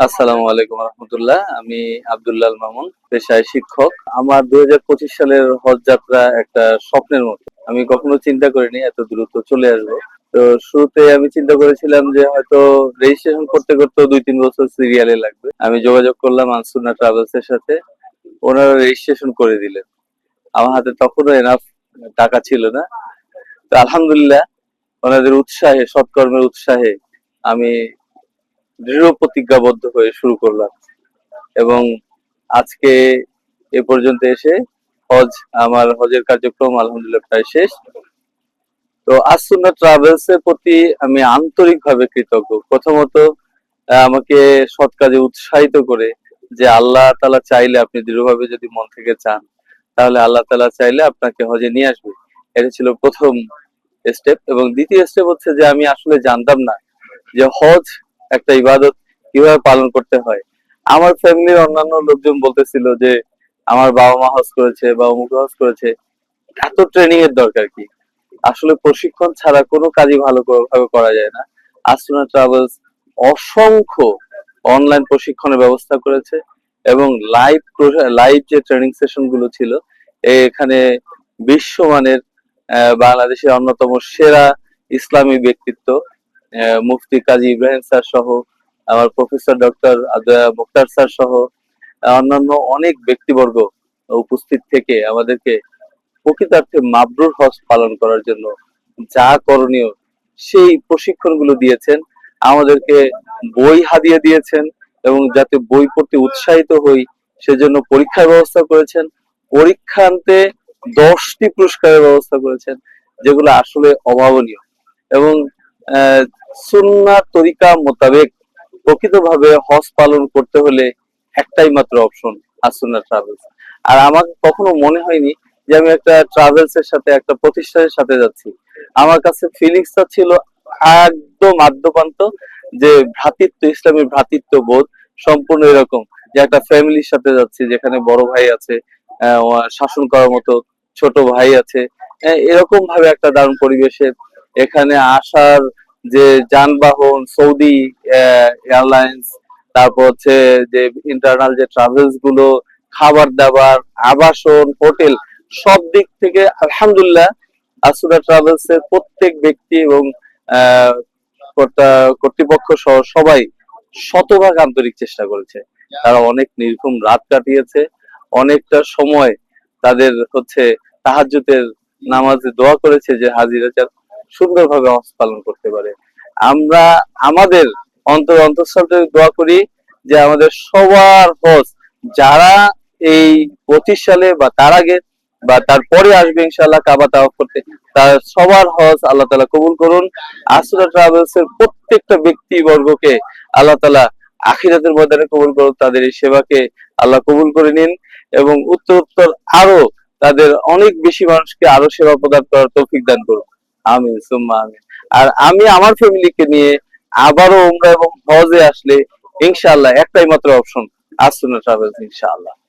আসসালামু আলাইকুম রহমতুল্লাহ। আমি আব্দুল্লাহ মামুন, পেশায় শিক্ষক। আমার 2025 সালের হজ যাত্রা একটা স্বপ্নের মতো। আমি কখনো চিন্তা করিনি এত দ্রুত চলে আসবো। তো শুরুতে আমি চিন্তা করেছিলাম যে হয়তো রেজিস্ট্রেশন করতে করতে 2-3 বছর সিরিয়ালে লাগবে। আমি যোগাযোগ করলাম আনসুন্নাহ ট্রাভেলস এর সাথে, ওনারা রেজিস্ট্রেশন করে দিলেন। আমার হাতে তখনও এনাফ টাকা ছিল না। তো আলহামদুলিল্লাহ, ওনাদের উৎসাহে, সৎকর্মের উৎসাহে আমি দৃঢ় প্রতিজ্ঞাবদ্ধ হয়ে শুরু করলাম এবং আজকে এ পর্যন্ত এসে আমার হজের কার্যক্রম আলহামদুলিল্লাহ প্রায় শেষ। তো আসুন্নাহ ট্রাভেলস এর প্রতি আমি আন্তরিকভাবে কৃতজ্ঞ। প্রথমত আমাকে সৎ কাজে উৎসাহিত করে, যে আল্লাহ তাআলা চাইলে, আপনি দৃঢ়ভাবে যদি মন থেকে চান, তাহলে আল্লাহ তাআলা চাইলে আপনাকে হজে নিয়ে আসবে। এটা ছিল প্রথম স্টেপ। এবং দ্বিতীয় স্টেপ হচ্ছে যে আমি আসলে জানতাম না যে হজ একটা ইবাদত কিভাবে পালন করতে হয়। আমার ফ্যামিলির অন্যান্য লোকজন বলতেছিল যে আমার বাবা মা হজ করেছে বা অমুক হজ করেছে, এত ট্রেনিং এর দরকার কি? আসলে প্রশিক্ষণ ছাড়া কোনো কাজই ভাবে করা যায় না। আসুনা ট্রাভেলস অসংখ্য অনলাইন প্রশিক্ষণের ব্যবস্থা করেছে এবং লাইভ যে ট্রেনিং সেশন গুলো ছিল, এখানে বিশ্বমানের বাংলাদেশের অন্যতম সেরা ইসলামী ব্যক্তিত্ব মুফতি কাজী ইব্রাহিম স্যার সহ, আমার প্রফেসর ডক্টর মুক্তার স্যার সহ অন্যান্য অনেক ব্যক্তিবর্গ উপস্থিত থেকে আমাদেরকে প্রকৃতার্থে মাবরুর হজ পালন করার জন্য যা করণীয় সেই প্রশিক্ষণগুলো দিয়েছেন। আমাদেরকে বই হাদিয়ে দিয়েছেন এবং যাতে বই পড়তে উৎসাহিত হই সেজন্য পরীক্ষার ব্যবস্থা করেছেন। পরীক্ষান্তে 10টি পুরস্কারের ব্যবস্থা করেছেন, যেগুলো আসলে অভাবনীয়। এবং আহ সুন্নাহ তরিকা মোতাবেক প্রকৃতভাবে হজ পালন করতে হলে একটাই মাত্র অপশন, আসুন্নাহ ট্রাভেলস। আর আমার কখনো মনে হয়নি যে আমি একটা ট্রাভেলস এর সাথে, একটা প্রতিষ্ঠানের সাথে যাচ্ছি। আমার কাছে ফিলিংসটা ছিল একদম আদ্যপান্ত, যে ভ্রাতৃত্ব, ইসলামের ভ্রাতৃত্ব বোধ সম্পূর্ণ এরকম, যে একটা ফ্যামিলির সাথে যাচ্ছি, যেখানে বড় ভাই আছে, শাসন করার মতো ছোট ভাই আছে। এরকম ভাবে একটা দারুণ পরিবেশে এখানে আসার যে যানবাহন, সৌদি এয়ারলাইন্স, তারপর হচ্ছে যে ইন্টারনাল যে ট্রাভেলস গুলো, খাবার দাবার, আবাসন, হোটেল, সব দিক থেকে আলহামদুলিল্লাহ আসুরা ট্রাভেলস এর প্রত্যেক ব্যক্তি এবং আহ, কর্তৃপক্ষ সহ সবাই শতভাগ আন্তরিক চেষ্টা করেছে। তারা অনেক নির্ঘুম রাত কাটিয়েছে, অনেকটা সময় তাদের হচ্ছে তাহাজ্জুদের নামাজে দোয়া করেছে যে হাজিরা যেন সুন্দরভাবে হজ পালন করতে পারে। আমরা আমাদের অন্তঃস্থল থেকে দোয়া করি যে আমাদের সবার হজ, যারা এই 25 সালে বা তার আগে বা তারপরে আসবে ইনশাআল্লাহ কাবা তাওয়াফ করতে, তার সবার হজ আল্লাহ তাআলা কবুল করুন। আসুরা ট্রাভেলস এর প্রত্যেকটা ব্যক্তিবর্গকে আল্লাহ তাআলা আখিরাতের ময়দানে কবুল করুন, তাদের এই সেবাকে আল্লাহ কবুল করে নিন এবং উত্তরোত্তর আরো তাদের অনেক বেশি মানুষকে আরো সেবা প্রদান করার তৌফিক দান করুন। আমিন সুম্মা আমিন। আর আমি আমার ফ্যামিলিকে নিয়ে আবারও উমরা এবং হজে আসলে ইনশাআল্লাহ একটাই মাত্র অপশন, আসুনা ট্রাভেলস ইনশাআল্লাহ।